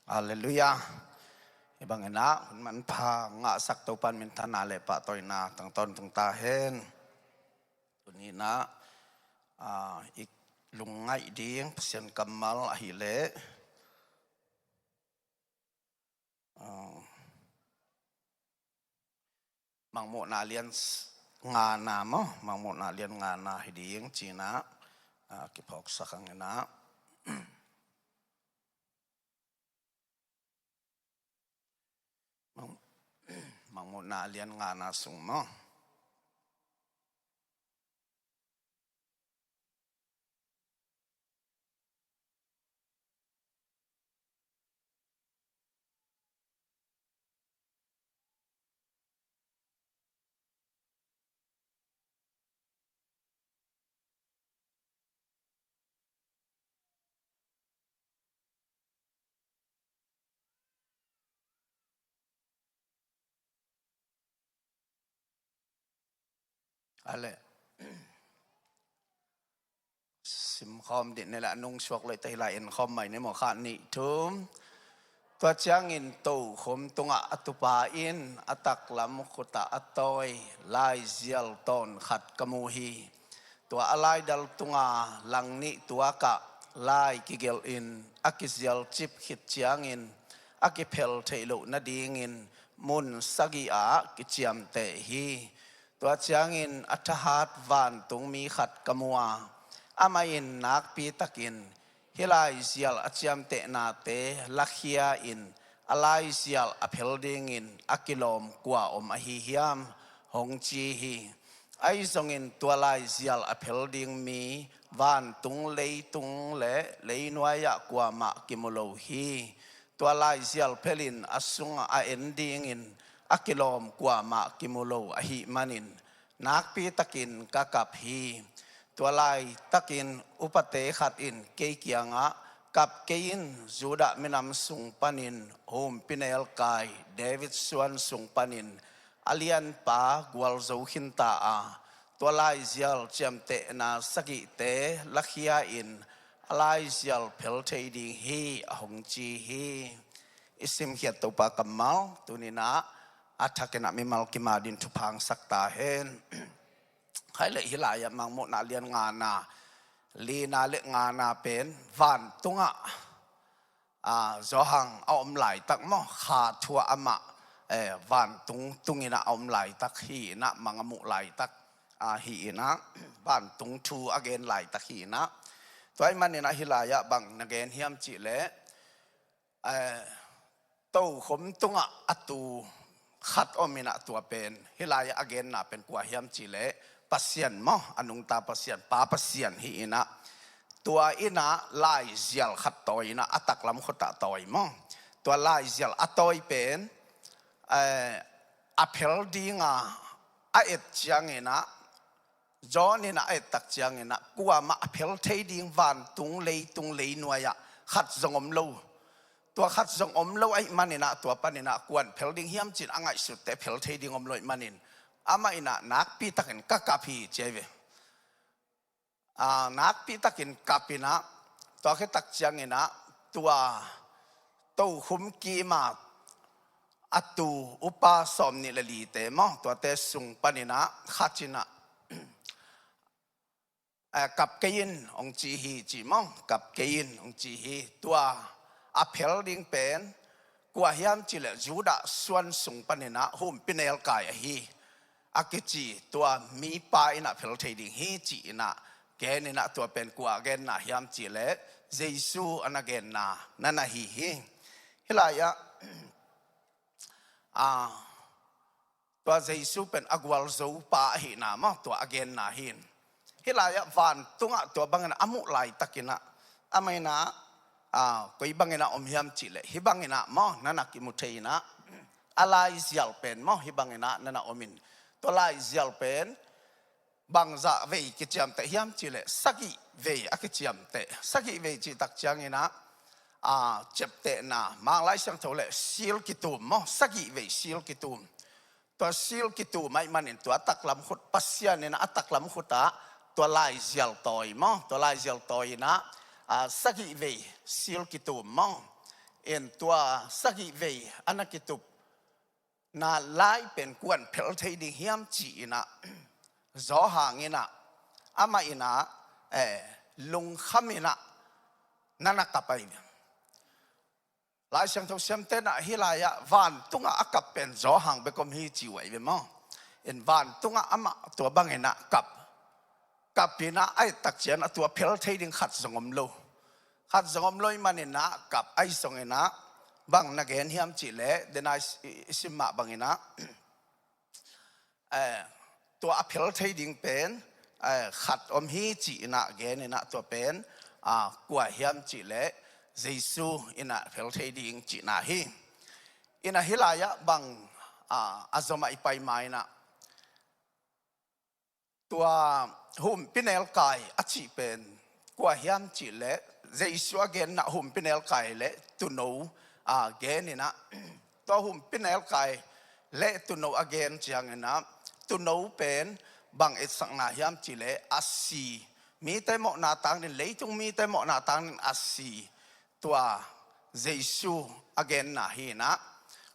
Haleluya. Ibang ina, man pa nga sakto pan mintan ale pa toy na tang ton tung tahen. Tunina ik lungay ding pasyan kamal ahile. Mangmo na alian nga na mo, mangmo na alian nga na hiding China kipok sa kang ina. Mangmo na alian nga na sung mo. Ale. Sim khom din nila nung suwak loy tay lain khom may ni mo khan ni tum. Tua chiang in to khom tunga atupain ataklam khuta atoy lai zial ton khat kamuhi. Tua alay dal tunga lang ni tua ka lai kigel in akizyal chip hit chiang in akipel thailo na ding in mun sagi a kichiam te hi. Tua chiang in atahat van tung mi khat kamua amain nak pi takin hilai zial achiam te na te lakhia in alai zial aphel ding in akilom kwa ahi hiam hong chi hi ai zong in tua lai zial aphel ding mi van tung le nuaya kwa ma kimulo hi tua lai zial pelin asung a ending in akilom kwa ma kimulo ahi manin nak pi takin kakap hiตัวลายตักินอุปเตขัดอินเกียงะกับเกียนจูดามินำสุงปานินโฮมปินเอลกายเดวิดสวนสุงปานินอเลียนปากวลโจขินตาตัวลายเซียลเจมเตนาสกิเตลักยาอินลายเซียลเพลเทดิงฮีหงจีฮีอิสิมเขียตตัวปากมัลตุนินะอัฐกินะมิมัลกิมาดินทุพังสักตาเฮนใครเลยฮิลายมังโมนาเลียนงานาลีนาเล็กงานาเป็นวันตุงจอหังเอาอมไหลตักมอขาดทัวอมะวันตุงอินะเอาอมไหลตักฮีนะมังมุไหลตักฮีนะวันตุงทูอเกนไหลตักฮีนะตัวไอ้มันเนี่ยนะฮิลายบังนักเกนเฮียมจิเลโตขมตุงอัตูขัดอมินะตัวเป็นฮิลายอเกนน่ะเป็นกว่าเฮียมจิเลปัสยันมออนุงตาปัสยันปาปัสยันฮีนะตัวอินะลายเซียลขัดตอยนะอัตักลำขดตะตอยมอตัวลายเซียลอัตอยเป็นอัพเฮลดีงาเอ็ดจังเงนะจอนี่นะเอ็ดตักจังเงนะกูว่ามาอัพเฮลเทดิงวันตุงเลยนัวยะขัดจงอมโลตัวขัดจงอมโลไอ้มันนี่นะตัวปันนี่นะกวนเพลดิงเฮียมจินอ่างไอสุดแต่เพลเทดิงอมโลมันนี่อามาอินะนักปีตักินกักพีเจเวนักปีตักินกัปินะตัวแค่ตักจังเงนะตัวตู้คุมกีมาอัตูอุปาสมนิลลีเตมอตัวเตสุงปนินะขัดจินะกับเกินองจีฮีจีมองกับเกินองจีฮีตัวอเพลดิงเป็นกว่าเฮียมจิเลจูดาส่วนสุงปนินะหุ่มปินเอลกายฮีอากิจีตัวมีปายนะเพลเทดิงฮีจีนะแกนี่นะตัวเป็นกว่าแกนนะยามจีเลเยซูอันแกนนะนั่นนะฮีฮิลายะตัวเยซูเป็นอากวลโซปาฮีนะมั้งตัวแกนนะฮิลายะวันตุงะตัวบังนะอามุไลตักินะอาไม่นะก็อีบังนะอมยามจีเลฮิบังนะมั้งนั่นนะกิมุเทนะอะไรเสียลเป็นมั้งฮิบังนะนั่นนะอมินตัวลายเซียลเป็นบางจะเวกิจยมเตยามจิเลสักิเวอกิจยมเตสักิเวจิตักจังนะเจ็บเตนะมาไล่เสียงเท่าเลซิลกิตูมมั้งสักิเวซิลกิตูมตัวซิลกิตูมไม่มันตัวตักลำขุดปัสยานี่นะตักลำขุดตัวลายเซียลตอยมั้งตัวลายเซียลตอยนะสักิเวซิลกิตูมมั้ง เอ็นตัวสักิเวอันนักตุบน่าไล่เป็นกวนเพลทดิเฮียมจีนะจอหางนะอามาอินะลุงขมินะนั่นนักกับไปหลายช่างทุกเสียมเต้นฮิลายะวันตุงอากับเป็นจอหางเบกอมฮีจิไว้เบมั้งเอ็นวันตุงอามาตัวบังเงินะกับปีนะไอตักเจียนตัวเพลทดิขัดสงมโลขัดสงมโลมันนะกับไอสงเงินะบางนักเรียนเฮียมจิเล่เดนายสิมาบางนะตัวอภิรไทยดิ่งเป็นขัดอมฮีจินะเกณฑ์นะตัวเป็นกว่าเฮียมจิเล่เยซูอินะอภิรไทยดิ่งจินะฮีอินะฮิลายะบางอาจมาอีไปไม่นะตัวหุ่มพิเนลกายอจิเป็นกว่าเฮียมจิเล่เยซูเกณฑ์นะหุ่มพิเนลกายเล่ตุโนเกณฑ์นะตัวหุ่มพิเนลกายเล่ตุโนเกณฑ์จังนะตุโนเป็นบางเอสังนาเฮียมจิเล่อาศีมีแต่หมอนาตังนี่เลยจงมีแต่หมอนาตังนี่อาศีตัวเยซูเกณฑ์นะฮีนะ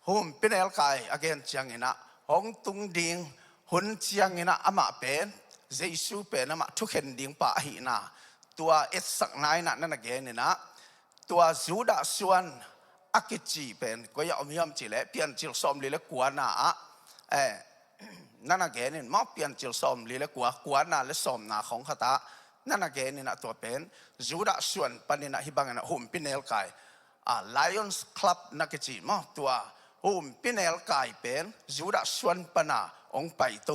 หุ่มพิเนลกายเกณฑ์จังนะหงตุงดิงหุ่นจังนะอามาเป็นเยซูเป็นอามาทุกเห็นดิงป่าฮีนะตัวเอสังนายนะนั่นเกณฑ์นะตัวจูดาส่วนอากิจีเป็นก็ยังมีความจิเล่เปลี่ยนจิลซอมลีเล็กกว่าน่ะนั่นแกนี่มาเปลี่ยนจิลซอมลีเล็กกว่าน่ะและซอมน่ะของข้าตานั่นแกนี่นะตัวเป็นจูดาส่วนปนินะฮิบังนะหุ่มพินเนลกายLions Club นักจีมาตัวหุ่มพินเนลกายเป็นจูดาส่วนปนะองไปโต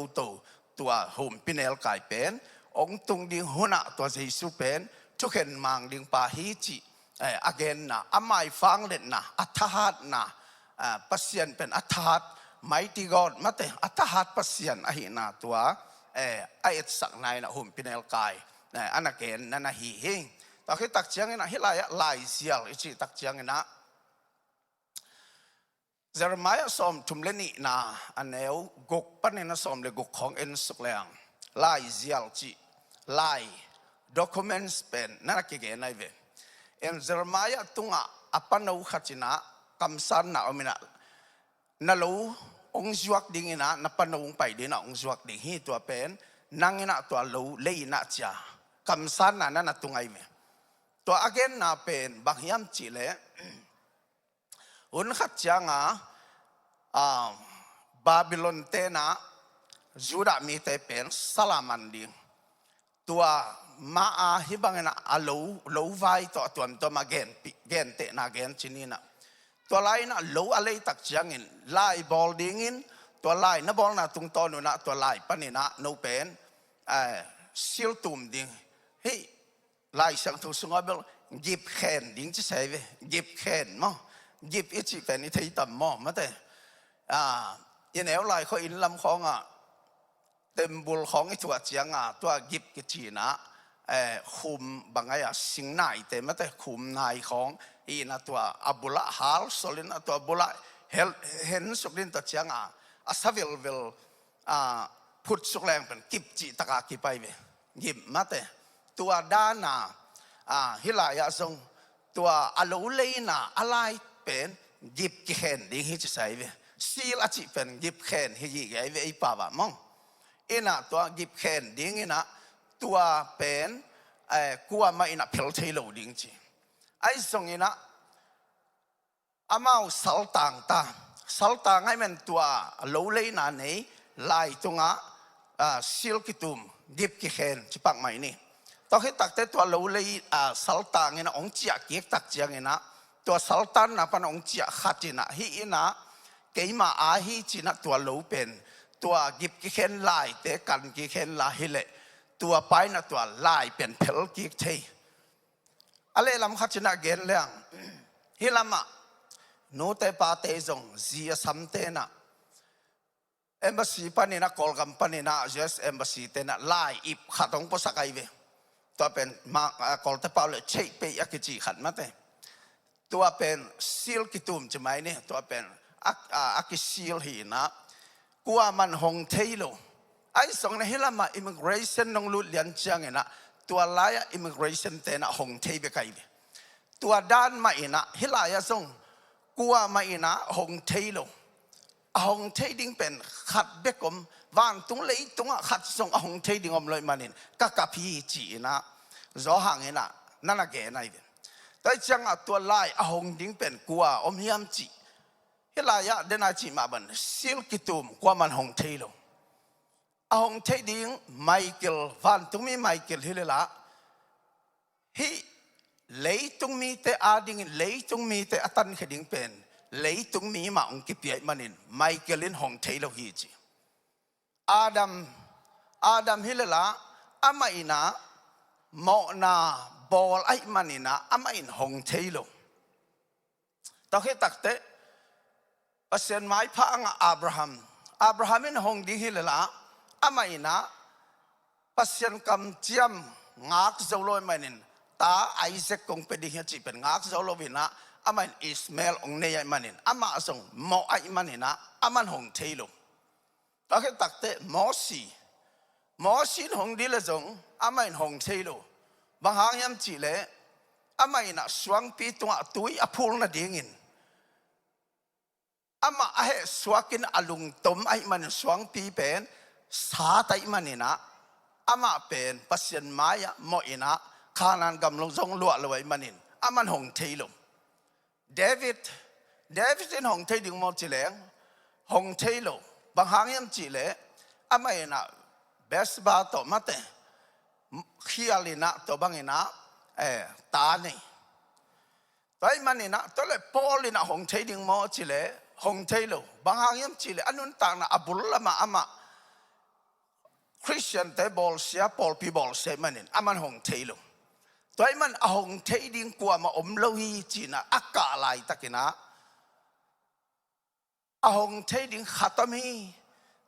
ตัวหุ่มพินเนลกายเป็นองตุงดิงหัวหน้าตัวเยซูเป็นทุกเห็นมังดิงปาฮิจิagain นะอาไม่ฟังเล่นนะอัฐหัดนะปัสยันเป็นอัฐหัด mighty God มาแต่อัฐหัดปัสยันอะไรนะตัวไอ้สักนายนะหุ่มพินเนลกายอันนั้นเกณฑ์นั่นนะฮีฮิงตอนที่ตักเชียงนะฮิลายะลายเสียลอิจิตักเชียงนะเจอร์มายาสอมทุมเลนีนะอันเอวกกปันเนนะสอมเลกกของเอ็นสุกเลงลายเสียลจิลาย documents เป็นนั่นก็เกณฑ์อะไรเว้เอ็นเจอร์มายาตุงะอปันเอาขัดจินะคำสั่งนะอมินะนั่นลูองจวักดิ่งนะนับปนเอาไปดีนะองจวักดิ่งฮีตัวเป็นนั่งนะตัวลูเลยนะจ้าคำสั่งนะนั่นตุงไอเวตัวอาเกนนะเป็นบางยามจิเลอุนขัดจังบาบิโลนเตนะจูดามีเตเป็นสลามันดิ่งตัวมาฮิบังนะลูไว้ตัวมาเกนเตนะเกนชินีนะตัวไล่นะลูอะไรตักจังอินไล่บอลดิ่งอินตัวไล่นะบอลนะตุงตอนุนะตัวไล่ปนินะนูเป็นซิลตุมดิ่งเฮ้ไล่สังทุสุงเบลยิบแขนดิ่งจะใช่ไหมยิบแขนมั้งยิบอิจิเป็นอิทธิต่ำมั้งมาแต่ยันเอวไล่เขาอินลำของเต็มบุลของไอ้ตัวเจียงตัวยิบกิจีนะคุมบางไงสิงนายแต่ไม่แต่คุมนายของอีนะตัวอับุละฮาลสลินตัวบุละเห็นสุกลินตัวเจียงอาสวิลพุทธสุกแรงเป็นกิบจีตะกากิไปเวยิบมาแต่ตัวด้านาฮิลายาทรงตัวอโลเลนะอะไรเป็นยิบเข็นดิ่งฮิจใส่เวซีลจิเป็นยิบเข็นฮิจิไงเวไอป่าวมั้งอินะตัวยิบเข็นดิ่งอินะตัวเป็นกัวมาอินะเพลทโลดิ่งจีไอ้ทรงอินะอามาสัลตังให้มันตัวโลเลนะนี่ไล่ตรงซิลกิตุมยิบกิเข็นจิปักไม่นี่ตอนที่ตักแต่ตัวโลเลสัลตังอินะองเจียเกียกตักเจียงอินะตัวสัลตันนะปนองเจียขัดจินะฮีอินะเกี่ยมาฮีจินะตัวโลเป็นตัวยิบกิเข็นไล่เตะกันกิเข็นไล่ฮิเลตัวไปนะตัวไล่เป็นเพลกิกเทอะไรลำขัดจินะเกณฑ์เรื่องฮิลามะโนเตปาเตจงซีสัมเตนะเอมบาซีปนินะกอลกัมปนินะเจสเอมบาซีเตนะไล่อิบขัดองภาษาไกเวตัวเป็นมากอลเตปาเลเชเปยกิจีขัดมาเตตัวเป็นซิลกิตุมจะไหมเนี่ยตัวเป็นอักซิลหีนะกัวมันหงเทโลไอ้สองนั้นฮิลามาอิมิเกรชันนองลุดเลียนจังเนะตัวลายอิมิเกรชันเตนะหงเทไปไกลตัวด้านมาอินะฮิลายาส่ง กัวมาอินะหงเทโลหงเทดิ้งเป็นขัดเบกอมวานตุงเลยตุงขัดส่งหงเทดิ้งอมเลยมันนินก็กับพี่จีนะรอห่างเงินนั่นแหละแกนายแต่จังตัวไล่หงดิ้งเป็นกัวอมเฮียมจีเฮลายะเดนาจีมาบันซิลกิตุมกัวมันหงเทโลหงเทดิ้งไมเคิลวานตุงมีไมเคิลเฮเลละฮีเลยตุงมีแต่อาดิ้งเลยตุงมีแต่อัตันเขดิ้งเป็นเลยตุงมีมาองค์กิเปียมันนินไมเคิลินหงเทโลฮีจีอาดัมฮิเลละอามาอินะโมนาบอลไอมันอินะอามาอินหงเทโลตอนที่ตักเตะปัสยันไม้พระอับราฮัมอินหงดิ้งฮิเลละอามาอินะปัสยันกำเจียมงักโซโลมันนินตาไอเซกคงเป็นดิ้งจีเป็นงักโซโลวินะอามันอิสมาเอลองเนียมันนินอามาส่งโมไอมันนินะอามันหงเทโลตอนที่ตักเตะโมซีหงดีละจงอามันหงเทโลบางหางยำจีเล่อามันน่ะสวงปีตัวตุยอพูลน่ะดิ่งินอามาเหสวกินอลุงตมไอมันสวงปีเป็นสาไตมันนี่นะอามาเป็นปัสยันไม้โมอินะขานันกำลงจงลวดลอยมันนินอามันหงเทโลเดวิดอินหงเทดิ่งโมจิเลงหงเทโลบางหางยำจีเล่อามันน่ะเบสบาโตมาเตขี้อาลินะตัวบางอินะตาเนี่ยตัวมันนี่นะตัวเลยพอลินะหงเทดิ่งโมจิเล่หงเทโลบางหางยำจีเล่อันนู้นต่างนะอับุลละมาอามาคริสเตียนแต่บอลเสียปอลปีบอลเสียมันนี่อามันหงเทโลตัวมันหงเทดิ่งกว่ามาอมโลหิจีนะอากาศตะกินะหงเทดิ่งขัดมี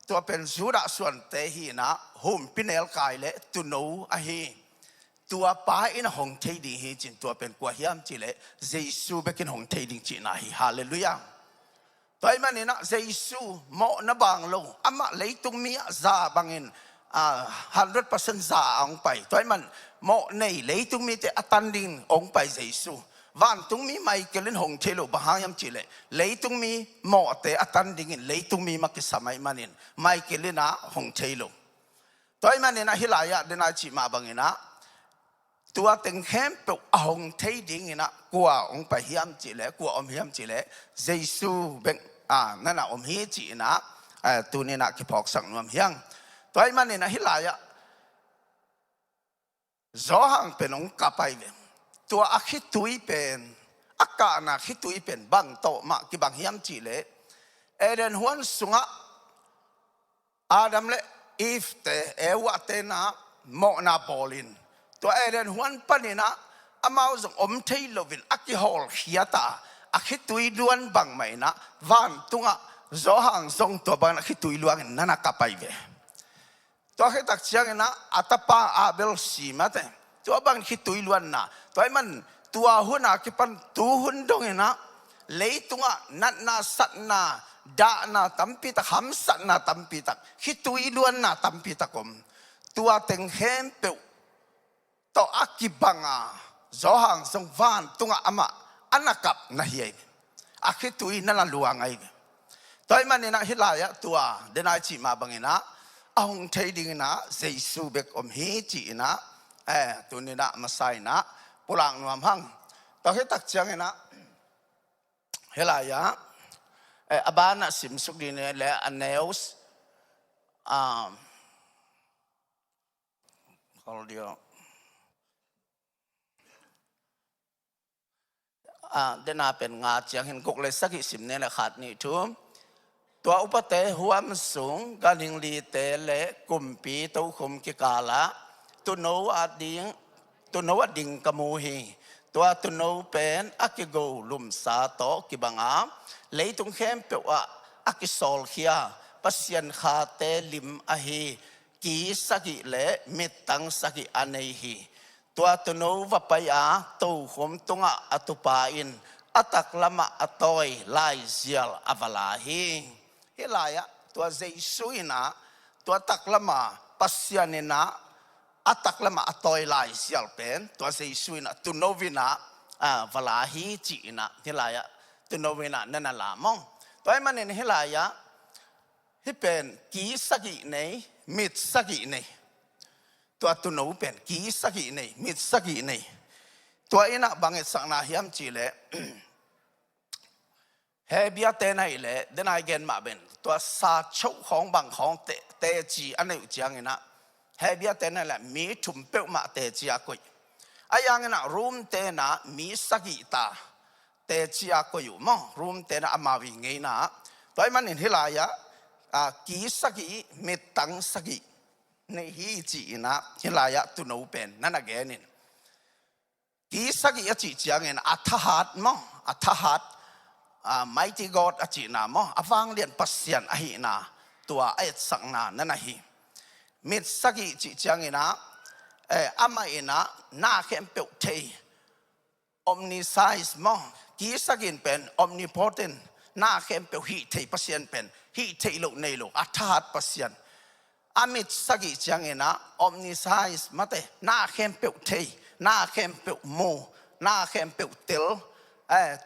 ตัวเป็นสุดาส่วนเตหีนะหุ่มพินเอลกายเละตุนูอะฮีตัวป้าอินหงเทดิ่งฮีจินตัวเป็นกว่าเฮียมจีเละเยซูเบกินหงเทดิ่งจีนะฮีฮาเลลูยาตัวมันนี่นะเยซูโมนบางลงอามาเลยตุงมีซาบางอิน100% ซาองไปตัวมันโมในเลยตุงมีแต่อัตันดิงองไปเยซูวันตุงมีไมเคิลินหงเทโลบางยามจีเล่เลยตุงมีโมเตอตันดิ่งเลยตุงมีมักสมัยมันนินไมเคิลินะหงเทโลตัวมันนี่นะฮิลายะเดนาจีมาบังอินะตัวตึงเข้มปุกหงเทดิ่งนะกว่าองไปยามจีเล่กว่าอมยามจีเล่เยซูเบงนั่นนะอมฮีจีนะตัวนี้นะคิพอกสังนวมยังตัวมันนี่นะฮิลายะจอหังเป็นองกับไปเวตัวอาคิตุยเป็นอากาศนะคิตุยเป็นบางโตมากิบางยามจีเล่เอเดนฮวนสุงะอาดัมเล่อีฟเตเอวะเตนะโมนาบอลินตัวเอเดนฮวนปนินะอามาจงอมเทโลวินอากิฮอลขียตาอาคิตุยล้วนบางไม่นะวันตุงะจอหังจงตัวบางอาคิตุยล้วนนั่นนักไปเวตัวให้ตักเชียงนะอัตปาอาเบลซีมาเตตัวบางคิดตุยล้วนนะตัวมันตัวหุ่นอาคิปันตัวหุ่นดงนะเลยตัวนัดนาสัตนาดานาตัมปิตะหำสัตนาตัมปิตะคิดตุยล้วนนะตัมปิตะกมตัวเต็งเฮมเปวตัวอากิบังอาจอหังสงวานตัวอามาอันนักับนาเฮียอาคิดตุยนั่นละลวงไงตัวมันนี่นะฮิลายะตัวเดนายจีมาบังอินะหงเทดิ่งนะเยซูเบกอมฮีจีนะตัวนี้นะมาใส่นะปุรังนวมหังตอนที่ตักเชียงนะเฮลายะอบานะสิมสุกดีเนี่ยและอันเนลส์เขาเดียวเดนาเป็นงาเชียงเห็นกุกเลยสักสิมเนี่ยแหละขาดนี่ทุ่มตัวอุปเตหัวมันสูงกันหิงลีเตเลกุมปีตุคุมกิกาละตุโนอดิ่งกมูฮีตัวตุโนเป็นอักิโกลุมสาโตกิบังอาเลยตุงเข้มเปวะอักิโซลเคียปัสยันคาเตลิมอฮีกีสกิเลมิตังสกิอันเนฮีตัวตุโนวปยาตูขุมตุงะอตุปาอินอัตักละมะอตอยไลเซียลอวลาฮีเฮลายะตัวเยซูนะตัวตักละมาปัสยานินะอัตักละมาตอยไลเซียลเป็นตัวเยซูนะตุโนวินะวลาฮีจีนะเฮลายะ ตุโนเวนะนั่นละมองตัวมันเห็นเฮลายะที่เป็นกีสกิในมิดสกิในตัวตุโนเป็นกีสกิในมิดสกิในตัวเองนะบางสังนาฮิมจีเล่เฮบียเตนัยเล่เดนายเกนมาเป็นตัวซาชุของบางของเตจีอันนี้อุจยังนะเฮบียเตนัยเล่มีถุมเปิลมาเตจีอากุยอายังนะรูมเตนะมีสกิตาเตจีอากุยอยู่มั้งรูมเตนะอามาวิงเงนะตัวมันเห็นฮิลายะกีสกิมิตังสกิในฮีจีนะฮิลายะตุโนเป็นนั่นนะแกนินกีสกิอจิจังเงินอัฐหัดมั้งอัฐหัดmighty God อจินามอฟังเรียนปัสยันอหินาตัวไอ้สังนานั่นนะฮีมิดสกิจิจังเงินอามาอินะนาเข้มเปิลเท omniscience มั้งกีสกินเป็น omnipotent นาเข้มเปิลฮีเทปัสยันเป็นฮีเทโลในโลอัฐหัดปัสยันอามิดสกิจังเงินomniscience มาเตนาเข้มเปิลเทนาเข้มเปิลโมนาเข้มเปิลเตล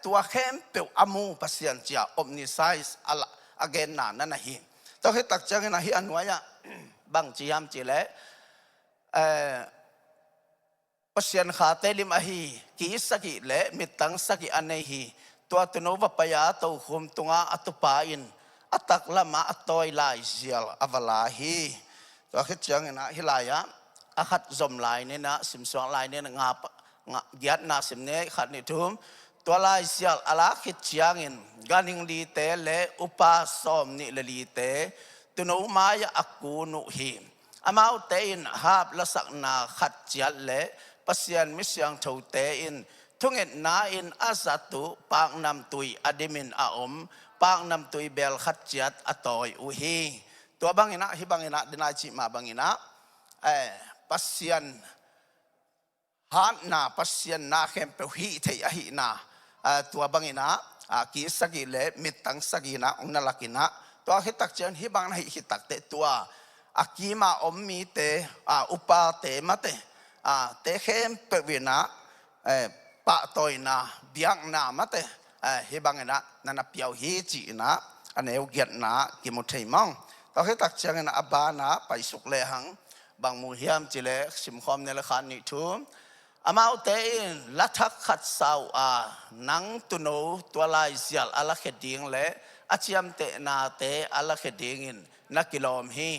ตัวเข้มเปิลอามูปัสยันจีออมนิไซส์อะไรagainนั่นนะฮีตัวให้ตักจังนะฮีอันวายะบางจียามจีเล่ปัสยันขาเตลิมฮีกีสกิเล่มิตังสกิอันนี้ฮีตัวตุโนวปยาตัวคุมตุงาอัตุปาอินอัตักละมาอัตอยลายเซียลอวลาฮีตัวให้จังนะฮิลายะอาคัดจมลายเนี่ยนะสิมสวงลายเนี่ยงาเกียรตินาสิมเนี่ยขัดนิทุมตัวลายเสียลอาลักขิดเชียงินการหิงลีเตเลอุปาสอมนิเลลีเตตุนุมายาอักูนุหิมอามาอุเตอินฮาบละสักนาขัดเจียเลปัสยันมิสยังทูเตอินทุงเอ็นนาอินอาสัตุปางนำตุยอดิมินอาอมปางนำตุยเบลขัดเจียดอตอยอุฮีตัวบางอินะฮิบางอินะดินาจิมาบางอินะปัสยันฮานนาปัสยันนาเข้มเปฮีเทียหินาตัวบางอินะกีสกิเลมิตังสกินะองนัลกินะตัวฮิตักเจนฮิบางนะฮิตักเตตัวอากีมาอมมีเตอุปาเตมาเตเตเข้มเปวินะปะตอยนะเบียงนามาเตฮิบางอินะนันนับยาวฮิจีนะอันนี้อุเกียรนะกิมุทัยมังตัวฮิตักเจนนะอบานะไปสุกเลหังบางมูฮิมจิเลสิมคอมเนลขันนิทุมอามาอุเตอินลัทธขัดสาวนังตุโนตัวลายเสียลอาลักเขดิงเละอาเจียมเตนาเตอาลักเขดิงินนักกิโลมฮี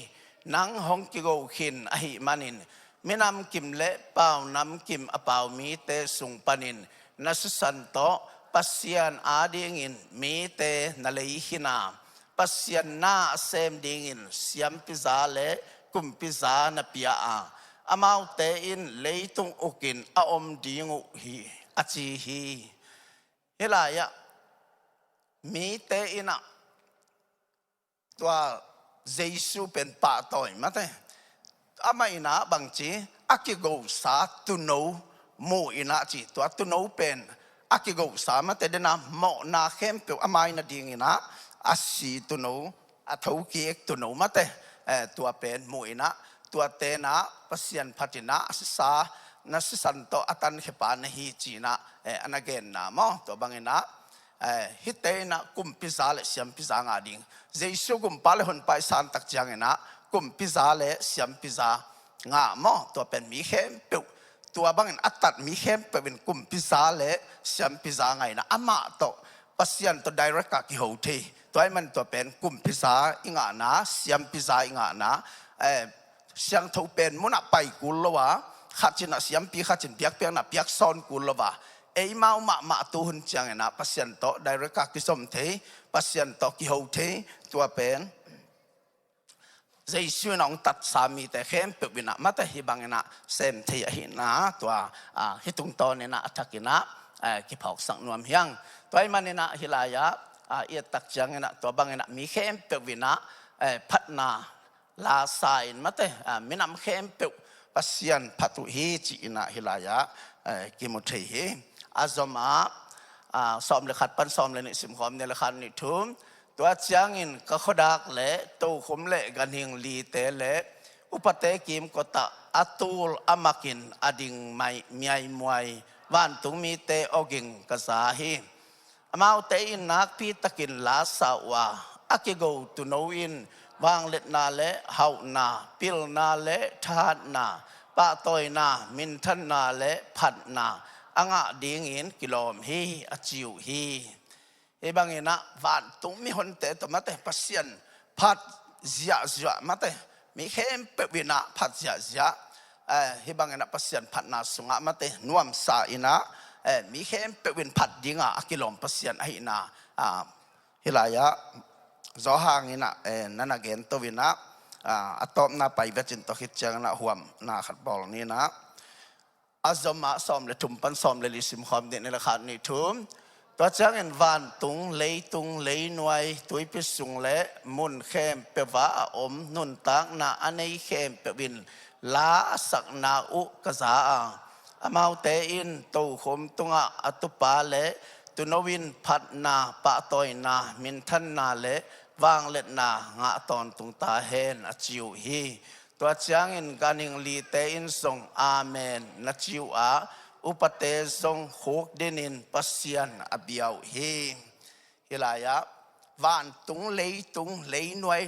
นังฮองกิโกขินอหิมันินมินำกิมเละเป่านำกิมอเป่ามีเตสุงปนินนัสสันโตปัสยันอาดิงินมีเตนเลหินาปัสยันนาเซมดิงินเสียมพิซาเละกุมพิซานเปียอามาอุเตอินเลยตุงอุกินอาอมดิงุฮีอาจีฮีเฮลายะมีเตอินะตัวเยซูเป็นป่าต่อยมาเตอามาอินะบางจีอากิโกสาตุโนมูอินะจีตัวตุโนเป็นอากิโกสามาเตเดนะโมนาเข้มเปียวอามาอินะดิงอินะอาศีตุโนอาทูกีเอกตุโนมาเตตัวเป็นมูอินะตัวเตนะปัสยันพัตินะสิสานัสสันโตอัตันเขปานฮีจีนะอันเกนนะมอตัวบางนะฮิเตนะกุมพิซาเลเสียมพิซางาดิงเจสุกุมปาเลหนไปสันตักจังนะกุมพิซาเลเสียมพิซางามอตัวเป็นมีเข้มเปิวตัวบางอัตัดมีเข้มเป็นกุมพิซาเลเสียมพิซาไงนะอามาโตปัสยันตัวไดเรกกะกิโฮเทตัวไอ้มันตัวเป็นกุมพิซาอิงานะเสียมพิซาอิงานะเสียงทูเป็นมุนับไปกุลวะขัดจินะเสียงปีขัดจินเปียกเปียกนะเปียกซ้อนกุลวะมามาตุหุนจังนะปัสยันโตไดเรกกิสมเทปัสยันโตกิโฮเทตัวเป็นเจสุน้องตัดสามีแต่เข้มเปิดวินะมาแต่ฮิบังนะเซมเทียหินะตัวฮิตุงโตเนี่ยนะอัตกินะกิพอกสังนวมเฮียงตัวไอ้มันเนี่ยนะฮิลายะเอียตักจังนะตัวบังนะมีเข้มเปิดวินะพัฒนาลาสายมาเตมินำเข้มเปิวปัสยันพัตุฮีจีนะฮิลายะกิมุทัยฮีอาซมาสอมเลขัดปันสอมเลนิสิมขอมเนลขันนิทุมตัวจังอินก็ขดักเละตัวขมเละกันหิงลีเตเละอุปเตกิมกตะอัตูลอามากินอดิงไม่มีไอมวยวันตุงมีเตอกิงกษาฮี mau te in nak pi takin la sawa akigo tu no in wang let na le hau na pil na le that na pa toy na min than na le phat na anga ding in kilom hi achiu hi e bangena van tung mi hon te to mate pasien phat zia zia mate mi khem pe wina phat zia zia hi bangena pasien phat na sunga mate nuam sa ina mi khem pe win phat dinga akilom pasien ai na hilaya zo hang ina nana gen to wina atop na pai vechin to khit chang na huam na khat bol ni na azoma som le tum pan som le lisim khom de ne la khat ni thumตัวจังเงินวันตุงเลยหน่วยตุยพิสุงเละมุนเข้มเปว่าอมนุนตักนาอันนี้เข้มเปวินลาสักนาอุกษาอามาเตอินตูขมตุงอัตุปาเละตุนวินพัดนาปะตอยนามินทันนาเละวางเล็ดนางะตอนตุงตาเฮนอจิวฮีตัวจังเงินการิงลีเตอินส่งอาเมนนัจิวอาอุปเตทรงโคกเดนินปัสยันอเบียวเฮฮิลายะวานตุงเลยหน่วย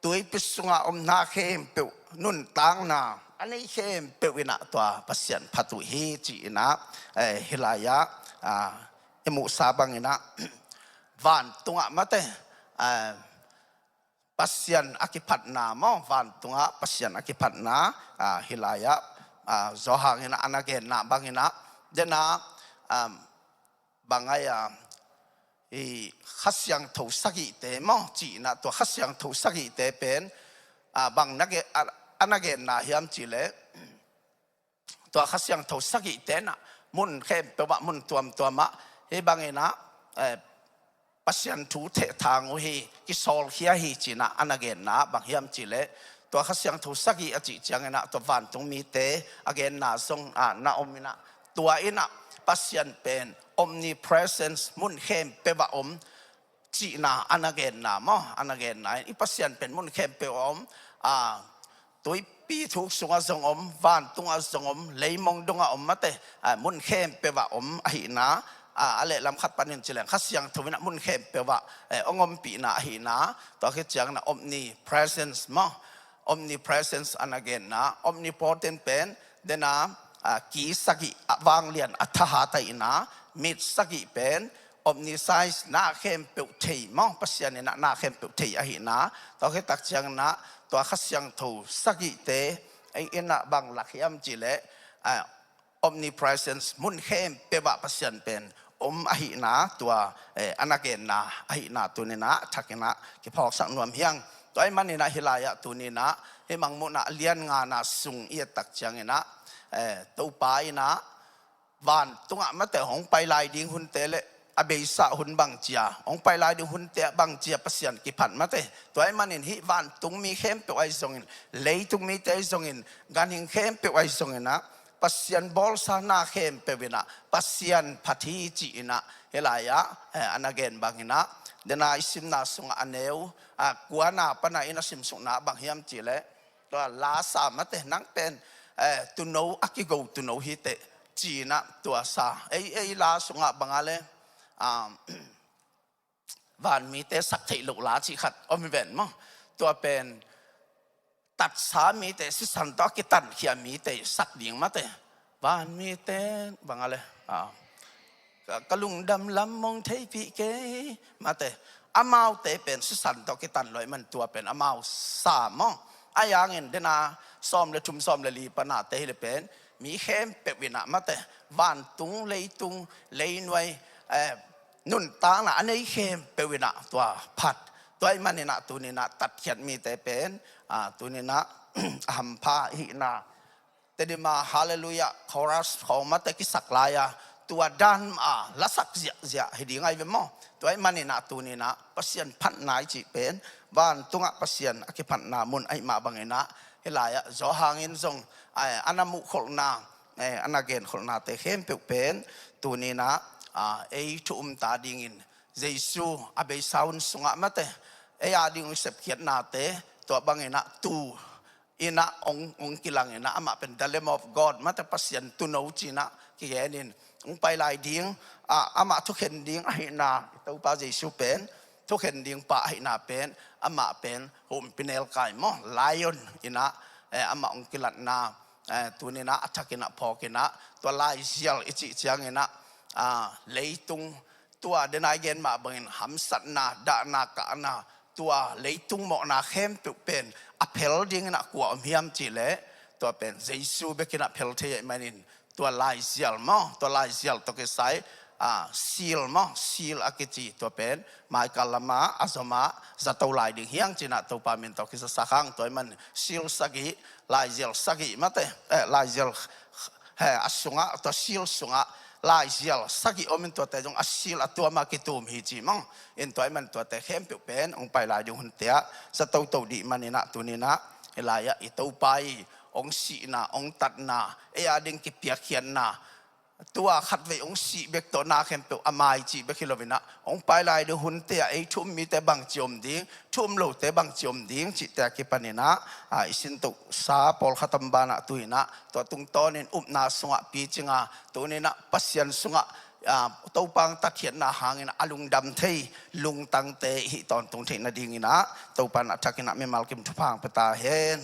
ตัวปิสุงอมนาเข้มเปวนุนตังนาอันนี้เข้มเปวินะตัวปัสยันพัตุเฮจีนะฮิลายะเอมุสาบังนะวานตุงมาเตปัสยันอคิพัดนามอวานตุงปัสยันอคิพัดนาฮิลายะzohang ina anagen na bangina dena bangaya khasyang tho sagi te mo chi na to khasyang tho sagi te pen bang nage anagen na hiam chi le to khasyang tho sagi te na mun khem pe wa mun tuam ma he bangina pasyan thu the thang hi ki sol khia hi chi na anagen na bang hiam chi leตัวข้าเสียงถูกสักกี่อจิจังนะตัววันตรงมีเตอเกนนาทรงนาอมินะตัวอินะปัสยันเป็น omnipresence มุนเข้มเปว่าอมจีนาอันเกนนามออันเกนนาอีปัสยันเป็นมุนเข้มเปว่าอมตัวปีถูกสุงทรงอมวันตรงทรงอมเลยมองดงอมมาเตมุนเข้มเปว่าอมหินะอะไรลำขัดปันนินเจริญข้าเสียงถูกนะมุนเข้มเปว่าองอมปีนาหินะตัวข้าจังนะ omnipresence มอomnipresence and again na omnipotent pen dena ki sagi wang lian athahata ina mit sagi pen omniscience na khem pe thei mo pasyan na khem pe thei a hi na to ke tak chang na to khasyang tho sagi te ai ina bang lakhiam chi le omnipresence mun khem pe wa pasyan pen a hi na to anagen na a hi na tu ni na thakina ki phok sang nuam hiangตัวไอ้มันนี่นะฮิลายะตัวนี้นะเฮมังมุนะเลียนงานะสุงเอียตักจังนะตัวไปนะวันตุงอ่ะมาแต่ของไปลายดิ้งหุ่นเตะเลยอเบยสะหุ่นบังเจียของไปลายดิ้งหุ่นเตะบังเจียประเสียนกิพันมาแต่ตัวไอ้มันนี่ฮิวันตุงมีเข้มเปไว้ทรงอินเลยตุงมีเตะทรงอินการหิงเข้มเปไว้ทรงอินนะประเสียนบอลซานาเข้มเปวินะประเสียนพัทีจีนะฮิลายะอันนั้นเกนบังอินะเดน่าอิสิมนาสุงอันเนวกัวนาปนาอินาสิมสุงนาบางเฮียมจีเลตัวลาสามาเตนังเป็นตุโนอากิโกตุโนฮิเตจีนะตัวซาลาสุงบางอะไรวันมีเตสักเทลุลาจีขัดอมิเวนมั้งตัวเป็นตัดสามีเตสิสันตอกิตันเขียมีเตสักดิ่งมาเตวันมีเตบางอะไรกะลุงดำลำมองเทพีเกมาเตอามาวเตเป็นสุสันตอกิตันลอยมันตัวเป็นอามาวสามมองอายางเงินเดนาซ้อมเลยชุมซ้อมเลยลีปนาเตเลยเป็นมีเข้มเป็ดวินะมาเตวันตุงเลยหน่วยนุ่นตางนะอันนี้เข้มเป็ดวินะตัวผัดตัวไอ้มันนี่นะตัวนี้นะตัดเขียนมีแต่เป็นตัวนี้นะหัมพาหินะแต่เดี๋ยวมาฮาเลลูยาคอรัสของมาเตกิสักลายตัวดันละสักเสียให้ดีไงเว้ยมั้งตัวไอ้มันนี่นะตัวนี้นะปัสยันพันนายจีเป็นบ้านตุงะปัสยันอคิพันนามุนไอ้มาบางไงนะเฮลายะจอหางอินทรงอันนามุขลนาอันนาเกนขลนาเตเข้มเป็นตัวนี้นะไอ้ทุ่มตาดิ่งินเยซูอาเบสาวน์สุงะมาเตไอ้อาดิ่งเสพเขียนนาเตตัวบางไงนะตู ina ong kilang ina ama pen the lamb of God mata pasien tu no china ki genin ong pai lai ding ama thu khen ding ai na to pa Jesu pen thu khen ding pa ai na pen ama pen hom pinel kai mo lion ina ama ong kilat na tu ni na athakina phokina to lai sial ichi chiang ina leitung tua denai gen ma bangin hamsat na da na ka na tua leitung mo na khem tu pen apel ding na kwa miam chi le tua pen Jesu bekina pel the manin tua lai sial mo tua lai sial to ke sai seal mo seal akichi tua pen mai kalama azoma zatau lai ding hiang china to pa min to ki sa khang toy man seal sagi lai sial sagi mate lai sial asunga to seal sunga lai sial sagi omin to te jong asil atua ma ki tum hi chi mong in toy man to te khem pu pen ong pai lai jong hun tia sa to to di manina tunina elaya i to pai ong si na ong tat na e ading ki pia khian na tua khat ve ong si bek to na khem pu amai chi be khilovina ong pai lai de hun tia e thum mi te bang chom ding thum lo te bang chom ding chi ta ki panina isin to sa pol khatam bana tuina to tung tonin na sunga pi chinga tunina pasien sunga tau pang ta khian na hangin alung dam thei lung tang te hi ton tung thei na ding ina tau pan athakina me malkim thupang pata hen